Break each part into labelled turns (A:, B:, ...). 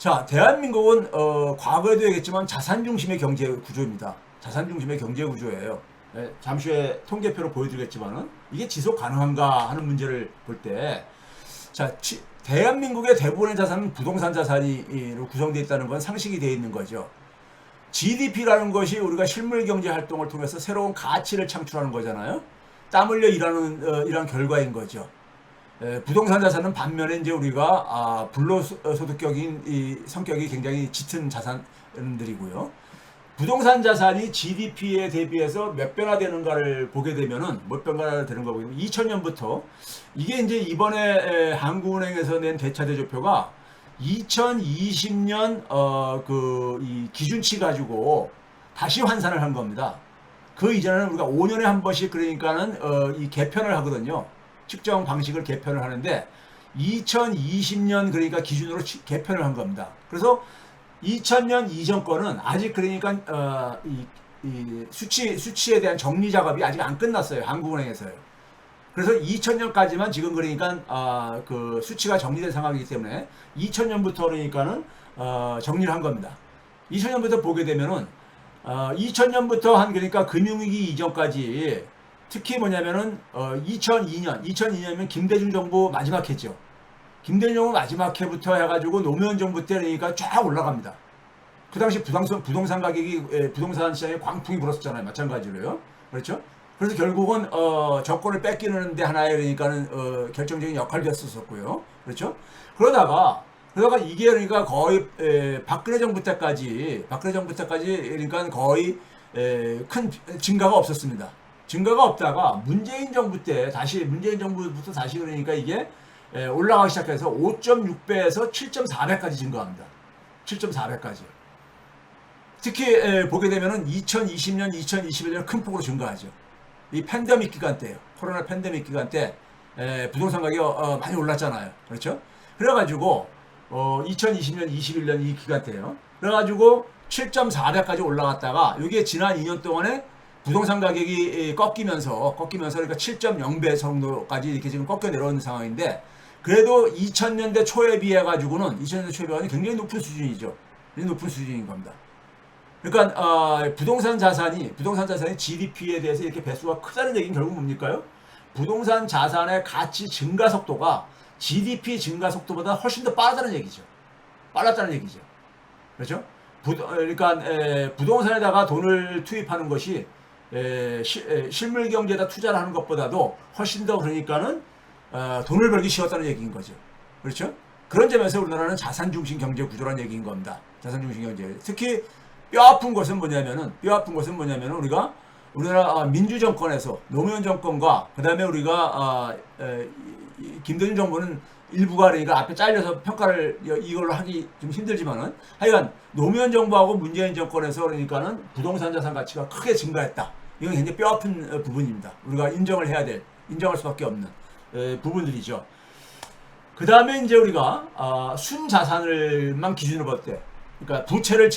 A: 자, 대한민국은 과거에도 얘기했지만 자산 중심의 경제 구조입니다. 자산 중심의 경제 구조예요. 예, 잠시 후에 통계표로 보여드리겠지만은 이게 지속 가능한가 하는 문제를 볼 때, 자, 대한민국의 대부분의 자산은 부동산 자산으로 구성되어 있다는 건 상식이 되어 있는 거죠. GDP라는 것이 우리가 실물 경제 활동을 통해서 새로운 가치를 창출하는 거잖아요. 땀 흘려 일하는 결과인 거죠. 부동산 자산은 반면에 이제 우리가 불로소득적인 이 성격이 굉장히 짙은 자산들이고요. 부동산 자산이 GDP에 대비해서 몇 배나 되는가를 보게 되면은 몇 배나 되는 거고 2000년부터 이게 이제 이번에 한국은행에서 낸 대차대조표가 2020년 이 기준치 가지고 다시 환산을 한 겁니다. 그 이전에는 우리가 5년에 한 번씩 그러니까는 이 개편을 하거든요. 측정 방식을 개편을 하는데 2020년 그러니까 기준으로 개편을 한 겁니다. 그래서 2000년 이전 거는 아직 그러니까 이 수치에 대한 정리 작업이 아직 안 끝났어요. 한국은행에서요. 그래서 2000년까지만 지금 그러니까 그 수치가 정리된 상황이기 때문에 2000년부터 그러니까는 정리를 한 겁니다. 2000년부터 보게 되면은 2000년부터 한 그러니까 금융위기 이전까지 특히 뭐냐면은 2002년이면 김대중 정부 마지막 해죠. 김대중 정부 마지막 해부터 해가지고 노무현 정부 때 그러니까 쫙 올라갑니다. 그 당시 부동산 가격이 부동산 시장에 광풍이 불었었잖아요. 마찬가지로요. 그렇죠? 그래서 결국은 정권을 뺏기는 데 하나의 그러니까는 결정적인 역할이 됐었고요. 그렇죠? 그러다가 이게 그러니까 거의 박근혜 정부 때까지 그러니까 거의 큰 증가가 없었습니다. 증가가 없다가 문재인 정부부터 다시 그러니까 이게 올라가기 시작해서 5.6배에서 7.4배까지 증가합니다. 7.4배까지. 특히 보게 되면은 2020년, 2021년 큰 폭으로 증가하죠. 이 팬데믹 기간 때예요. 코로나 팬데믹 기간 때 부동산 가격이 많이 올랐잖아요. 그렇죠? 그래가지고 2020년, 21년 이 기간 때예요. 그래가지고 7.4배까지 올라갔다가 이게 지난 2년 동안에 부동산 가격이 꺾이면서 그러니까 7.0배 정도까지 이렇게 지금 꺾여 내려오는 상황인데 그래도 2000년대 초에 비해 가지고는 굉장히 높은 수준이죠. 굉장히 높은 수준인 겁니다. 그러니까 부동산 자산이 GDP에 대해서 이렇게 배수가 크다는 얘기는 결국 뭡니까요? 부동산 자산의 가치 증가 속도가 GDP 증가 속도보다 훨씬 더 빠르다는 얘기죠. 그렇죠? 그러니까 부동산에다가 돈을 투입하는 것이 실물 경제에다 투자를 하는 것보다도 훨씬 더 그러니까는 돈을 벌기 쉬웠다는 얘기인 거죠. 그렇죠? 그런 점에서 우리나라는 자산 중심 경제 구조라는 얘기인 겁니다. 자산 중심 경제. 특히 뼈아픈 것은 뭐냐면은 우리가 우리나라 민주정권에서 노무현 정권과 그다음에 우리가 김대중 정부는 일부가 그러니까 앞에 잘려서 평가를 이걸로 하기 좀 힘들지만은 하여간 노무현 정부하고 문재인 정권에서 그러니까는 부동산 자산 가치가 크게 증가했다. 이건 굉장히 뼈아픈 부분입니다. 우리가 인정할 수밖에 없는 부분들이죠. 그 다음에 이제 우리가 순자산을만 기준으로 볼 때, 그러니까 부채를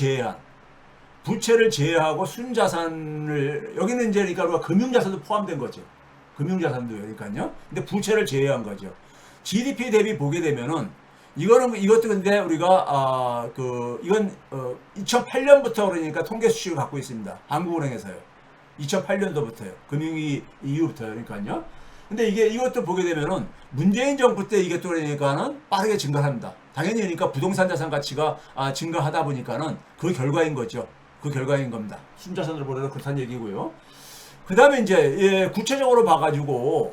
A: 제외하고 순자산을 여기는 이제 그러니까 우리가 금융자산도 포함된 거죠. 금융자산도 그러니까요. 근데 부채를 제외한 거죠. GDP 대비 보게 되면은 이것도 근데 우리가 이건 2008년부터 그러니까 통계 수치를 갖고 있습니다. 한국은행에서요. 2008년도부터요. 금융위 이후부터요. 그러니까요. 근데 이것도 보게 되면은 문재인 정부 때 이게 또 그러니까는 빠르게 증가합니다. 당연히 그러니까 부동산 자산 가치가 증가하다 보니까는 그 결과인 거죠. 그 결과인 겁니다. 순자산으로 보려도 그렇다는 얘기고요. 그 다음에 이제 구체적으로 봐가지고요.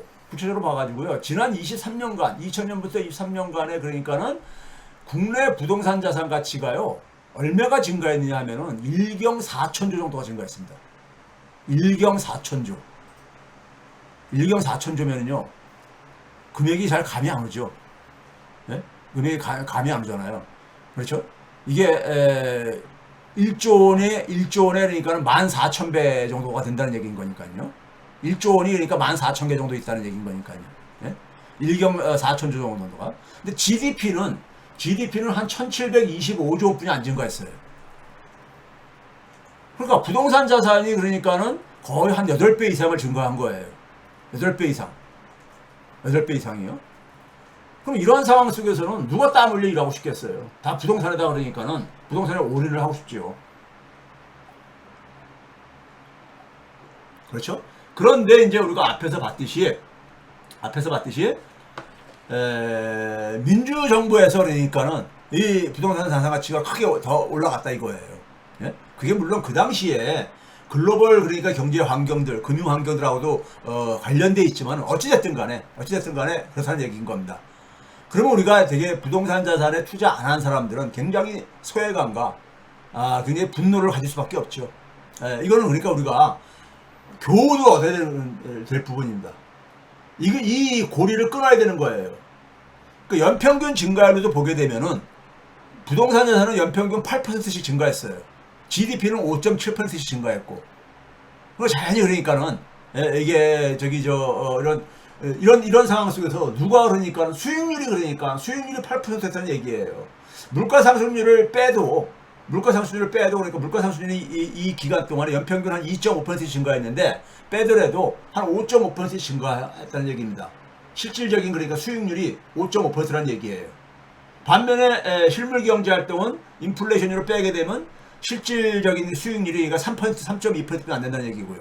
A: 지난 23년간, 2000년부터 23년간에 그러니까는 국내 부동산 자산 가치가요. 얼마가 증가했느냐 하면은 1경 4천조 정도가 증가했습니다. 1경 4천조면은요. 금액이 잘 감이 안 오죠. 네? 금액이 감이 안 오잖아요. 그렇죠? 이게 1조 원에 그러니까는 14,000배 정도가 된다는 얘기인 거니까요. 1조 원이 그러니까 14,000개 정도 있다는 얘기인 거니까요. 예? 1경 4천조 정도가. 근데 GDP는 한 1,725조 분이 안 증가했어요. 그러니까 부동산 자산이 그러니까는 거의 한 8배 이상을 증가한 거예요. 8배 이상이요. 그럼 이러한 상황 속에서는 누가 땀 흘려 일하고 싶겠어요? 다 부동산에다 그러니까는 부동산에 올인을 하고 싶지요. 그렇죠? 그런데 이제 우리가 앞에서 봤듯이 민주정부에서 그러니까는 이 부동산 자산 가치가 크게 더 올라갔다 이거예요. 예? 그게 물론 그 당시에 글로벌 그러니까 경제 환경들, 금융 환경들하고도 관련돼 있지만 어찌됐든 간에 그렇다는 얘기인 겁니다. 그러면 우리가 되게 부동산 자산에 투자 안 한 사람들은 굉장히 소외감과 굉장히 분노를 가질 수밖에 없죠. 이거는 그러니까 우리가 교훈을 얻어야 될 부분입니다. 이 고리를 끊어야 되는 거예요. 그 연평균 증가율도 보게 되면은 부동산 자산은 연평균 8%씩 증가했어요. GDP는 5.7%씩 증가했고. 그 자연히 그러니까는 이게 이런 상황 속에서 누가 그러니까 수익률이 8%였다는 얘기예요. 물가 상승률을 빼도 그러니까 물가 상승률이 이 기간 동안에 연평균 한 2.5% 증가했는데 빼더라도 한 5.5% 증가했다는 얘기입니다. 실질적인 그러니까 수익률이 5.5%라는 얘기예요. 반면에 실물 경제 활동은 인플레이션으로 빼게 되면 실질적인 수익률이 그러니까 3%, 3.2%도 안 된다는 얘기고요.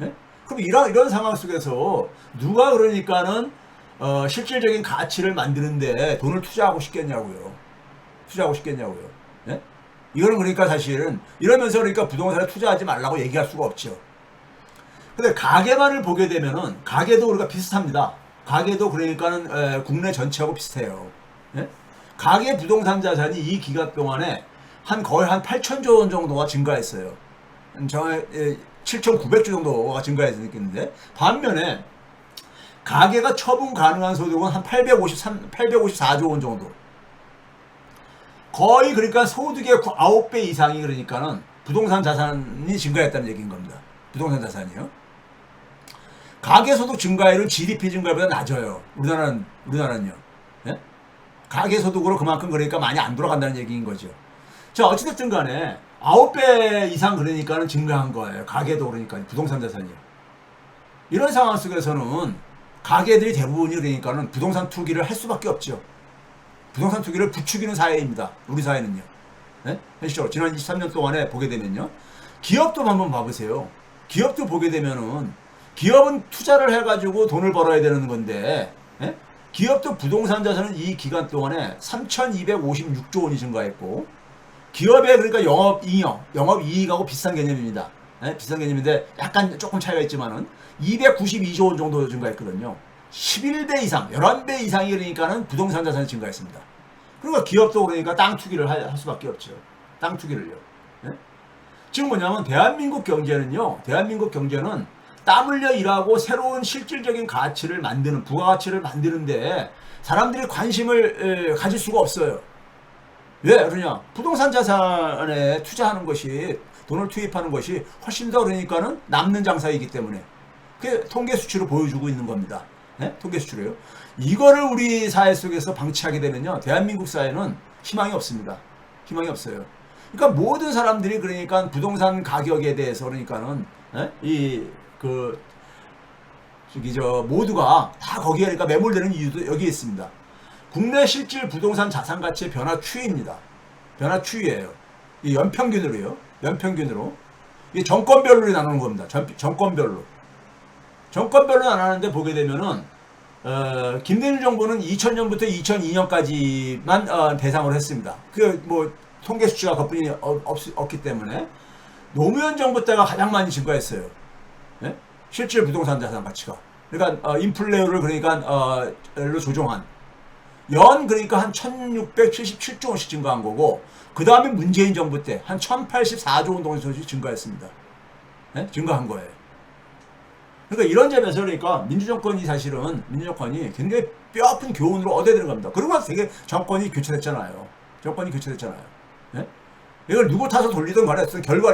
A: 예? 그럼 이런 상황 속에서 누가 그러니까는 실질적인 가치를 만드는데 돈을 투자하고 싶겠냐고요. 예? 이거는 그러니까 사실은 이러면서 그러니까 부동산에 투자하지 말라고 얘기할 수가 없죠. 근데 가계만을 보게 되면은 가계도 우리가 비슷합니다. 가계도 그러니까는 국내 전체하고 비슷해요. 예? 가계 부동산 자산이 이 기간 동안에 거의 한 8천조 원 정도가 증가했어요. 7,900조 정도가 증가했는데 반면에 가계가 처분 가능한 소득은 한 854조 원 정도. 거의 그러니까 소득의 9배 이상이 그러니까는 부동산 자산이 증가했다는 얘기인 겁니다. 부동산 자산이요. 가계소득 증가율은 GDP 증가율보다 낮아요. 우리나라는요. 예? 가계소득으로 그만큼 그러니까 많이 안 돌아간다는 얘기인 거죠. 자, 어찌됐든 간에 9배 이상 그러니까는 증가한 거예요. 가계도 그러니까 부동산 자산이요. 이런 상황 속에서는 가계들이 대부분이 그러니까는 부동산 투기를 할 수밖에 없죠. 부동산 투기를 부추기는 사회입니다. 우리 사회는요. 네? 현실적으로 지난 23년 동안에 보게 되면요. 기업도 한번 봐보세요. 기업도 보게 되면은 기업은 투자를 해가지고 돈을 벌어야 되는 건데 예? 기업도 부동산 자산은 이 기간 동안에 3,256조 원이 증가했고 기업의 그러니까 영업이익하고 비슷한 개념입니다. 예? 비슷한 개념인데 약간 조금 차이가 있지만은 292조 원 정도 증가했거든요. 11배 이상, 11배 이상이 그러니까는 부동산 자산이 증가했습니다. 그러니까 기업도 그러니까 땅 투기를 할 수밖에 없죠. 땅 투기를요. 예? 지금 뭐냐면 대한민국 경제는 땀 흘려 일하고 새로운 실질적인 가치를 만드는, 부가가치를 만드는데 사람들이 관심을 가질 수가 없어요. 왜 그러냐? 부동산 자산에 투자하는 것이, 돈을 투입하는 것이 훨씬 더 그러니까는 남는 장사이기 때문에. 그게 통계 수치로 보여주고 있는 겁니다. 네? 통계 수치로요. 이거를 우리 사회 속에서 방치하게 되면요. 대한민국 사회는 희망이 없습니다. 희망이 없어요. 그러니까 모든 사람들이 그러니까 부동산 가격에 대해서 그러니까는 모두가 다 거기에 그러니까 매몰되는 이유도 여기에 있습니다. 국내 실질 부동산 자산 가치의 변화 추이입니다. 변화 추이예요. 이 연평균으로요. 이 정권별로 나누는 겁니다. 정권별로 나누는데 보게 되면은 김대중 정부는 2000년부터 2002년까지만 대상으로 했습니다. 그 뭐 통계 수치가 그뿐이 없기 때문에 노무현 정부 때가 가장 많이 증가했어요. 예? 실질 부동산 자산 가치가. 그러니까 인플레이를 그러니까 로 조정한 그러니까 한 1677조 원씩 증가한 거고 그 다음에 문재인 정부 때 한 1084조 원 정도씩 증가했습니다. 예? 증가한 거예요. 그러니까 이런 점에서 그러니까 민주정권이 굉장히 뼈아픈 교훈을 얻어야 되는 겁니다. 그러고 나서 되게 정권이 교체됐잖아요. 예? 이걸 누구 탓을 돌리든 간에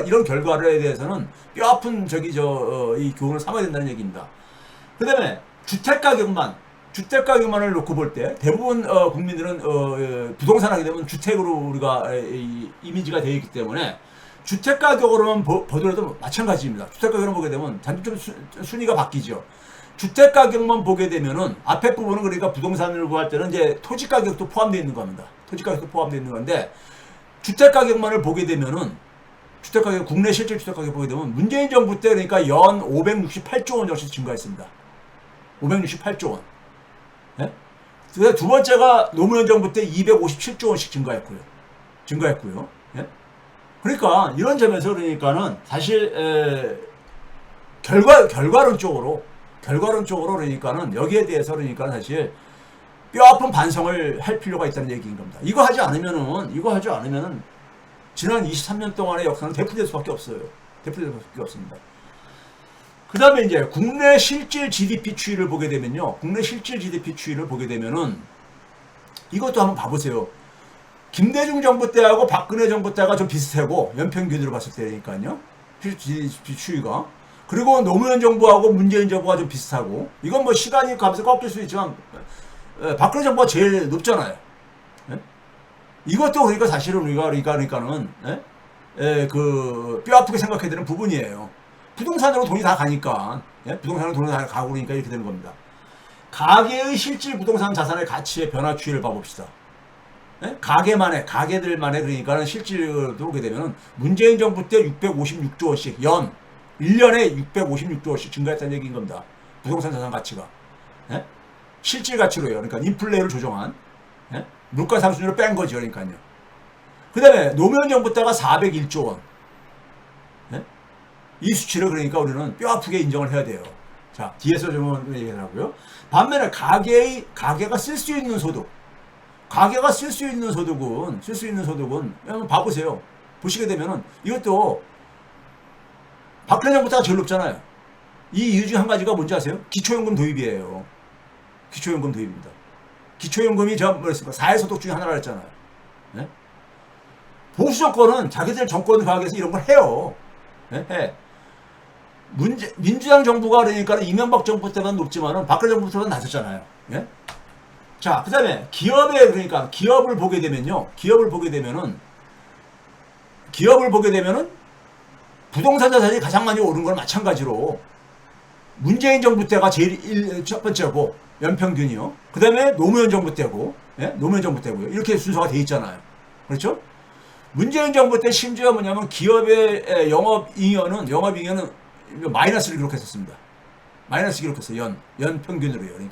A: 이런 결과에 대해서는 뼈아픈 이 교훈을 삼아야 된다는 얘기입니다. 그 다음에 주택가격만을 놓고 볼 때 대부분 국민들은 부동산 하게 되면 주택으로 우리가 이미지가 되어 있기 때문에 주택가격으로만 보더라도 마찬가지입니다. 주택가격을 보게 되면 단점 순위가 바뀌죠. 주택 가격만 보게 되면은 앞에 부분은 그러니까 부동산을 구할 때는 이제 토지 가격도 포함되어 있는 겁니다. 토지 가격도 포함되어 있는 건데 주택 가격만을 보게 되면은 주택 가격 국내 실질 주택 가격 보게 되면 문재인 정부 때 그러니까 연 568조 원 정도 증가했습니다. 568조 원. 예? 두 번째가 노무현 정부 때 257조 원씩 증가했고요. 예? 그러니까 이런 점에서 그러니까는 사실 결과론적으로 그러니까는 여기에 대해서 그러니까 사실 뼈아픈 반성을 할 필요가 있다는 얘기인 겁니다. 이거 하지 않으면은 지난 23년 동안의 역사는 되풀이될 수밖에 없어요. 되풀이될 수밖에 없습니다. 그 다음에 이제 국내 실질 GDP 추이를 보게 되면요. 국내 실질 GDP 추이를 보게 되면은 이것도 한번 봐보세요. 김대중 정부 때하고 박근혜 정부 때가 좀 비슷하고 연평균으로 봤을 때니까요. 실질 GDP 추이가. 그리고 노무현 정부하고 문재인 정부가 좀 비슷하고 이건 뭐 시간이 가면서 꺾일 수 있지만 박근혜 정부가 제일 높잖아요. 예? 이것도 그러니까 사실은 그러니까는 그 뼈아프게 생각해야 되는 부분이에요. 부동산으로 돈이 다 가니까 부동산으로 돈이 다 가고 그러니까 이렇게 되는 겁니다. 가계의 실질 부동산 자산의 가치의 변화 추이를 봐봅시다. 가계들만의 그러니까는 실질을 보게 되면 문재인 정부 때 656조 원씩 1년에 656조 원씩 증가했다는 얘기인 겁니다. 부동산 자산 가치가. 실질 가치로요. 그러니까 인플레이를 조정한 물가 상승률을 뺀 거죠. 그러니까요. 그 다음에 노무현 정부 때가 401조 원. 이 수치를 그러니까 우리는 뼈아프게 인정을 해야 돼요. 자, 뒤에서 좀 얘기를 하고요. 반면에 가계가 쓸 수 있는 소득. 가계가 쓸 수 있는 소득은 한번 봐보세요. 보시게 되면은 이것도 박근혜 정부 때가 제일 높잖아요. 이 이유 중 한 가지가 뭔지 아세요? 기초연금 도입이에요. 기초연금 도입입니다. 기초연금이 제가 뭐랬습니까? 사회소득 중에 하나라 했잖아요. 네? 보수 정권은 자기들 정권 과학에서 이런 걸 해요. 해. 민주당 정부가 그러니까 이명박 정부 때만 높지만은 박근혜 정부 때만 낮았잖아요. 예? 자, 그 다음에 기업을 보게 되면은 부동산 자산이 가장 많이 오른 건 마찬가지로 문재인 정부 때가 제일 첫 번째고 연평균이요. 그 다음에 노무현 정부 때고, 노무현 정부 때고요. 이렇게 순서가 돼 있잖아요. 그렇죠? 문재인 정부 때 심지어 뭐냐면 기업의 영업잉여는 마이너스를 기록했었습니다. 마이너스 기록했어요. 연 평균으로요. 그러니까.